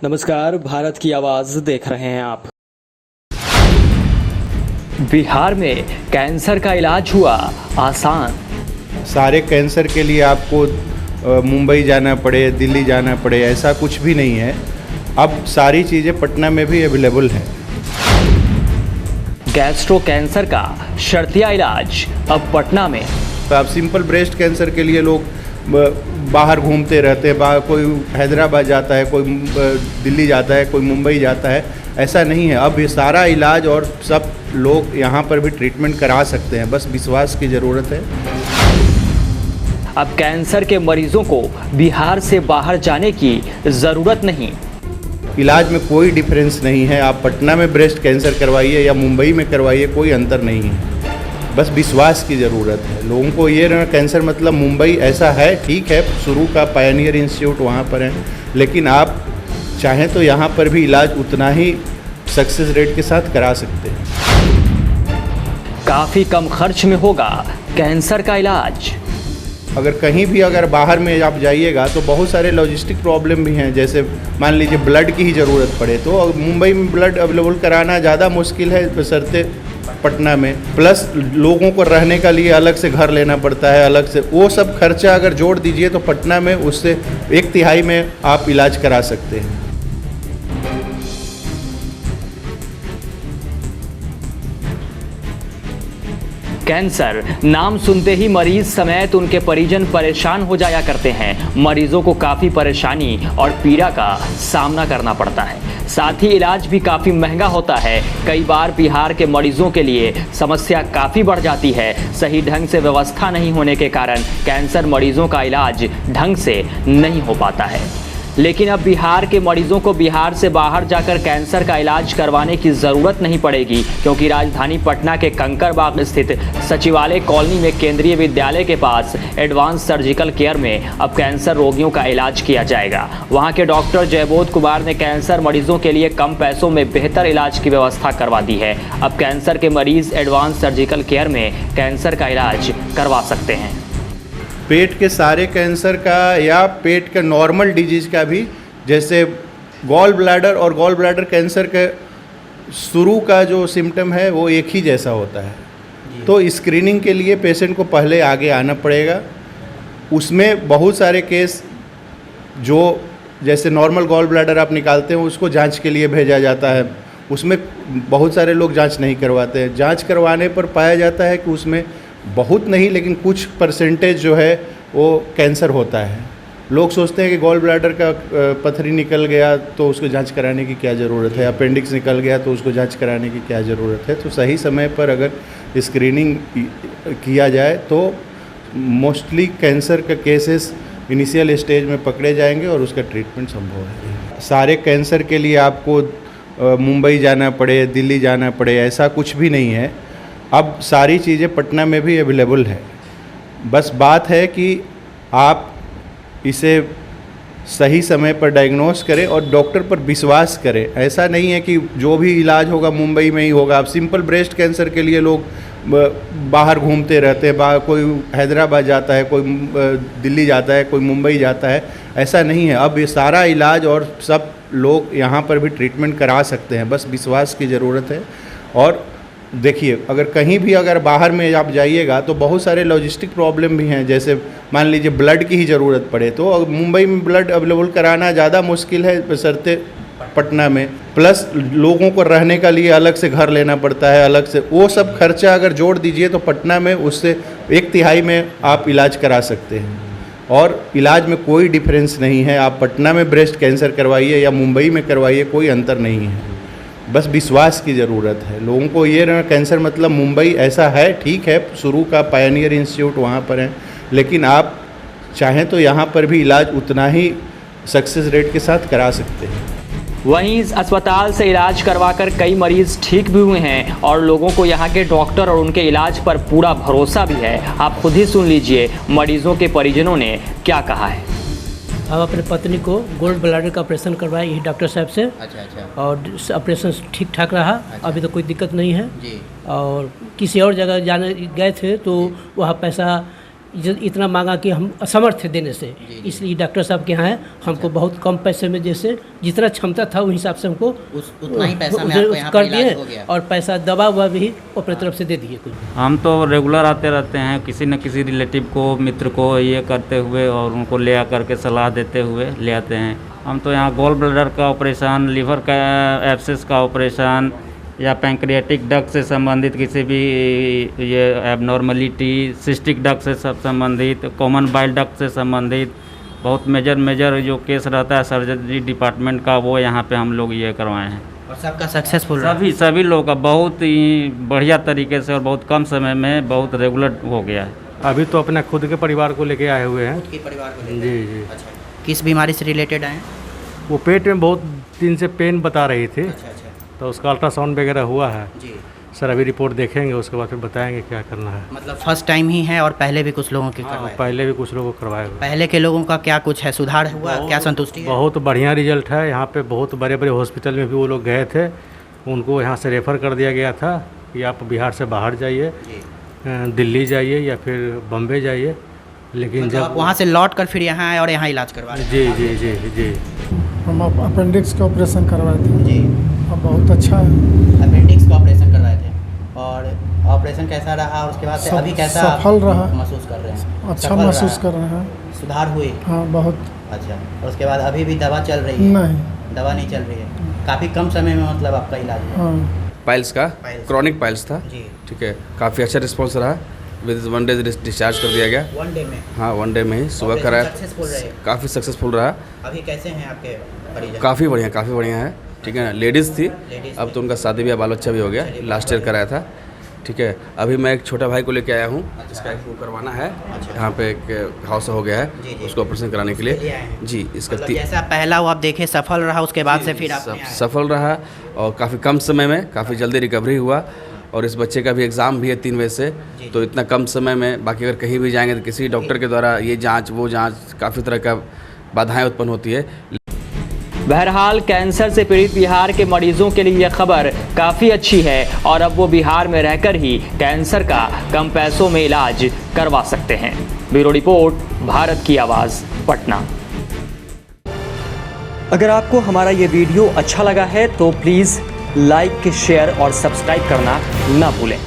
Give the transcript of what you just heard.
नमस्कार, भारत की आवाज देख रहे हैं आप। बिहार में कैंसर का इलाज हुआ आसान। सारे कैंसर के लिए आपको मुंबई जाना पड़े, दिल्ली जाना पड़े, ऐसा कुछ भी नहीं है। अब सारी चीज़ें पटना में भी अवेलेबल हैं। गैस्ट्रो कैंसर का शर्तिया इलाज अब पटना में। तो आप सिंपल ब्रेस्ट कैंसर के लिए लोग बाहर घूमते रहते हैं, कोई हैदराबाद जाता है, कोई दिल्ली जाता है, कोई मुंबई जाता है। ऐसा नहीं है। अब ये सारा इलाज और सब लोग यहाँ पर भी ट्रीटमेंट करा सकते हैं, बस विश्वास की ज़रूरत है। अब कैंसर के मरीजों को बिहार से बाहर जाने की ज़रूरत नहीं। इलाज में कोई डिफरेंस नहीं है। आप पटना में ब्रेस्ट कैंसर करवाइए या मुंबई में करवाइए, कोई अंतर नहीं है। बस विश्वास की ज़रूरत है लोगों को। ये ना कैंसर मतलब मुंबई ऐसा है, ठीक है, शुरू का पायनियर इंस्टीट्यूट वहाँ पर है, लेकिन आप चाहें तो यहाँ पर भी इलाज उतना ही सक्सेस रेट के साथ करा सकते हैं। काफ़ी कम खर्च में होगा कैंसर का इलाज। अगर कहीं भी अगर बाहर में आप जाइएगा तो बहुत सारे लॉजिस्टिक प्रॉब्लम भी हैं। जैसे मान लीजिए ब्लड की ही ज़रूरत पड़े तो मुंबई में ब्लड अवेलेबल कराना ज़्यादा मुश्किल है बशर्ते पटना में। प्लस लोगों को रहने का लिए अलग से घर लेना पड़ता है, अलग से वो सब खर्चा अगर जोड़ दीजिए तो पटना में उससे 1/3 में आप इलाज करा सकते हैं। कैंसर नाम सुनते ही मरीज समेत उनके परिजन परेशान हो जाया करते हैं। मरीजों को काफ़ी परेशानी और पीड़ा का सामना करना पड़ता है। साथ ही इलाज भी काफ़ी महंगा होता है। कई बार बिहार के मरीजों के लिए समस्या काफ़ी बढ़ जाती है। सही ढंग से व्यवस्था नहीं होने के कारण कैंसर मरीजों का इलाज ढंग से नहीं हो पाता है। लेकिन अब बिहार के मरीजों को बिहार से बाहर जाकर कैंसर का इलाज करवाने की ज़रूरत नहीं पड़ेगी, क्योंकि राजधानी पटना के कंकड़बाग स्थित सचिवालय कॉलोनी में केंद्रीय विद्यालय के पास एडवांस सर्जिकल केयर में अब कैंसर रोगियों का इलाज किया जाएगा। वहां के डॉक्टर जयबोध कुमार ने कैंसर मरीजों के लिए कम पैसों में बेहतर इलाज की व्यवस्था करवा दी है। अब कैंसर के मरीज एडवांस सर्जिकल केयर में कैंसर का इलाज करवा सकते हैं। पेट के सारे कैंसर का या पेट के नॉर्मल डिजीज़ का भी, जैसे गॉल ब्लैडर और गॉल ब्लैडर कैंसर के शुरू का जो सिम्टम है वो एक ही जैसा होता है। तो स्क्रीनिंग के लिए पेशेंट को पहले आगे आना पड़ेगा। उसमें बहुत सारे केस जो जैसे नॉर्मल गॉल ब्लैडर आप निकालते हैं उसको जांच के लिए भेजा जाता है। उसमें बहुत सारे लोग जांच नहीं करवाते हैं। जांच करवाने पर पाया जाता है कि उसमें बहुत नहीं लेकिन कुछ परसेंटेज जो है वो कैंसर होता है। लोग सोचते हैं कि गॉल ब्लैडर का पथरी निकल गया तो उसको जांच कराने की क्या ज़रूरत है, अपेंडिक्स निकल गया तो उसको जांच कराने की क्या ज़रूरत है। तो सही समय पर अगर स्क्रीनिंग किया जाए तो मोस्टली कैंसर का केसेस इनिशियल स्टेज में पकड़े जाएंगे और उसका ट्रीटमेंट संभव है। सारे कैंसर के लिए आपको मुंबई जाना पड़े, दिल्ली जाना पड़े, ऐसा कुछ भी नहीं है। अब सारी चीज़ें पटना में भी अवेलेबल है। बस बात है कि आप इसे सही समय पर डायग्नोस करें और डॉक्टर पर विश्वास करें। ऐसा नहीं है कि जो भी इलाज होगा मुंबई में ही होगा। अब सिंपल ब्रेस्ट कैंसर के लिए लोग बाहर घूमते रहते हैं, कोई हैदराबाद जाता है, कोई दिल्ली जाता है, कोई मुंबई जाता है। ऐसा नहीं है। अब ये सारा इलाज और सब लोग यहाँ पर भी ट्रीटमेंट करा सकते हैं, बस विश्वास की ज़रूरत है। और देखिए, अगर कहीं भी अगर बाहर में आप जाइएगा तो बहुत सारे लॉजिस्टिक प्रॉब्लम भी हैं। जैसे मान लीजिए ब्लड की ही ज़रूरत पड़े तो मुंबई में ब्लड अवेलेबल कराना ज़्यादा मुश्किल है बशर्ते पटना में। प्लस लोगों को रहने का लिए अलग से घर लेना पड़ता है, अलग से वो सब खर्चा अगर जोड़ दीजिए तो पटना में उससे 1/3 में आप इलाज करा सकते हैं। और इलाज में कोई डिफरेंस नहीं है। आप पटना में ब्रेस्ट कैंसर करवाइए या मुंबई में करवाइए, कोई अंतर नहीं है। बस विश्वास की ज़रूरत है लोगों को। ये ना कैंसर मतलब मुंबई ऐसा है, ठीक है, शुरू का पायनियर इंस्टीट्यूट वहाँ पर है, लेकिन आप चाहें तो यहाँ पर भी इलाज उतना ही सक्सेस रेट के साथ करा सकते हैं। वहीं इस अस्पताल से इलाज करवाकर कई मरीज ठीक भी हुए हैं और लोगों को यहाँ के डॉक्टर और उनके इलाज पर पूरा भरोसा भी है। आप खुद ही सुन लीजिए मरीजों के परिजनों ने क्या कहा है। हम अपने पत्नी को गोल्ड ब्लैडर का ऑपरेशन करवाए यही डॉक्टर साहब से। अच्छा। और ऑपरेशन ठीक ठाक रहा। अच्छा। अभी तो कोई दिक्कत नहीं है जी। और किसी और जगह जाने गए थे तो वहाँ पैसा इतना मांगा कि हम असमर्थ थे देने से, इसलिए डॉक्टर साहब के यहाँ है। हमको बहुत कम पैसे में, जैसे जितना क्षमता था उस हिसाब से हमको उतना ही पैसा में आपको यहाँ कर पे इलाज दिए, हो गया। और पैसा दवा हुआ भी अपनी तरफ से दे दिए कुछ। हम तो रेगुलर आते रहते हैं, किसी न किसी रिलेटिव को, मित्र को ये करते हुए और उनको ले आ करके सलाह देते हुए ले आते हैं। हम तो यहाँ गॉल ब्लैडर का ऑपरेशन, लिवर का एब्सेस का ऑपरेशन या पैंक्रियाटिक डक्ट से संबंधित किसी भी ये एबनॉर्मलिटी, सिस्टिक डक्ट से सब संबंधित, कॉमन बाइल डक्ट से संबंधित बहुत मेजर जो केस रहता है सर्जरी डिपार्टमेंट का, वो यहाँ पे हम लोग ये करवाए हैं। और सबका सक्सेसफुल रहा। सभी लोगों का बहुत ही बढ़िया तरीके से और बहुत कम समय में बहुत रेगुलर हो गया है। अभी तो अपने खुद के परिवार को लेके आए हुए हैं। खुद के परिवार को लेकर। जी। अच्छा, किस बीमारी से रिलेटेड आए? वो पेट में बहुत दिन से पेन बता रही थी, अच्छा, तो उसका अल्ट्रासाउंड वगैरह हुआ है जी। सर। अभी रिपोर्ट देखेंगे, उसके बाद फिर बताएंगे क्या करना है। मतलब फर्स्ट टाइम ही है और पहले भी कुछ लोगों के करवाए? पहले भी कुछ लोगों को करवाए हुए। पहले के लोगों का क्या कुछ है, सुधार हुआ, क्या संतुष्टि है? बहुत बढ़िया रिजल्ट है। यहाँ पे बहुत बड़े बड़े हॉस्पिटल में भी वो लोग गए थे, उनको यहाँ से रेफ़र कर दिया गया था कि आप बिहार से बाहर जाइए, दिल्ली जाइए या फिर बम्बे जाइए। लेकिन मतलब जब वहाँ से लौट कर फिर यहाँ आए और यहाँ इलाज करवा रहे हैं? जी। हम अपेंडिक्स का ऑपरेशन करवाए थे जी। अब बहुत अच्छा है। अपेंडिक्स का ऑपरेशन करवाए थे, और ऑपरेशन कैसा रहा और उसके बाद से अभी कैसा सफल रहा। महसूस कर रहे हैं? अच्छा सफल महसूस रहा। कर रहे हैं। सुधार हुए? हाँ बहुत। अच्छा, और उसके बाद अभी भी दवा चल रही है? नहीं। दवा नहीं चल रही है, काफ़ी कम समय में मतलब आपका इलाज है? हाँ पाइल्स का पाइल्स। क्रॉनिक पाइल्स था। जी। ठीक है, काफ़ी अच्छा रिस्पॉन्स रहा। विद 1 डे डिस्चार्ज कर दिया गया। 1 डे में? हाँ, 1 डे में ही सुबह Operation कराया। सक्सेसफुल रहे? काफ़ी सक्सेसफुल रहा। अभी कैसे हैं आपके परिजन? काफ़ी बढ़िया है। ठीक है ना, लेडीज़ थी, लेडीज़ अब थी। तो उनका शादी ब्याह बाल बच्चा भी हो गया, लास्ट ईयर कराया था। ठीक है, अभी मैं एक छोटा भाई को लेके आया हूँ, जिसका एक वो करवाना है। यहाँ पे एक हाउस हो गया जी, है, जी। उसको ऑपरेशन कराने के ले लिए। आए हैं। जी, इसका मतलब जैसा पहला वो आप देखे सफल रहा, उसके बाद से फिर आपने आए? सफल रहा और काफ़ी कम समय में काफ़ी जल्दी रिकवरी हुआ। और इस बच्चे का भी एग्ज़ाम भी है 3 बजे से, तो इतना कम समय में, बाकी अगर कहीं भी जाएंगे तो किसी डॉक्टर के द्वारा ये जांच वो जांच, काफ़ी तरह का बाधाएं उत्पन्न होती है। बहरहाल कैंसर से पीड़ित बिहार के मरीजों के लिए यह खबर काफ़ी अच्छी है और अब वो बिहार में रहकर ही कैंसर का कम पैसों में इलाज करवा सकते हैं। ब्यूरो रिपोर्ट, भारत की आवाज़, पटना। अगर आपको हमारा ये वीडियो अच्छा लगा है तो प्लीज़ लाइक, शेयर और सब्सक्राइब करना ना भूलें।